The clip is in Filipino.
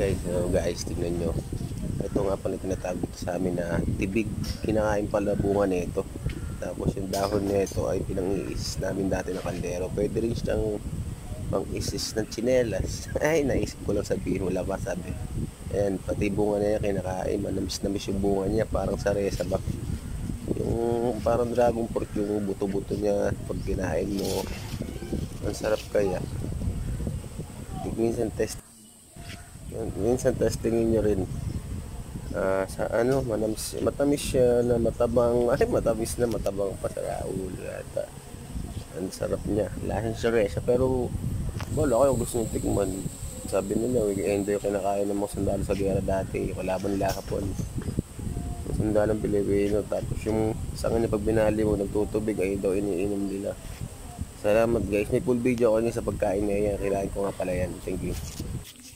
Guys, tingnan nyo. Ito nga pala tinatawag sa amin na tibig. Kinakain pala bunga nito. Tapos yung dahon nito ay pinang-iis namin dati ng kaldero. Pwede rin siyang pang-isis ng tsinelas. Ay, naisip ko lang sabihin, wala ba sabi. Ayan, pati bunga niya kinakain. Manamis-namis yung bunga niya, parang saresa ba. Yung parang dragon fruit, yung buto-buto niya pag kinain mo. Ang sarap kaya. Minsan testingin nyo rin. Sa ano, matamis siya na matabang, ay matamis na matabang pa sa ulo yata. Ang sarap niya, lasang saresa, pero wala kayo gusto nyo tikman. Sabi nila, enjoy kinakain ng mga sundalo sa gera dati, kalaban nila kapon. Sundalong Pilipino, tapos yung sanga niya pag binali mo, nagtutubig, ay daw iniinom nila. Salamat guys, may full video ako niya sa pagkain na yan, kailangan ko nga pala yan. Thank you.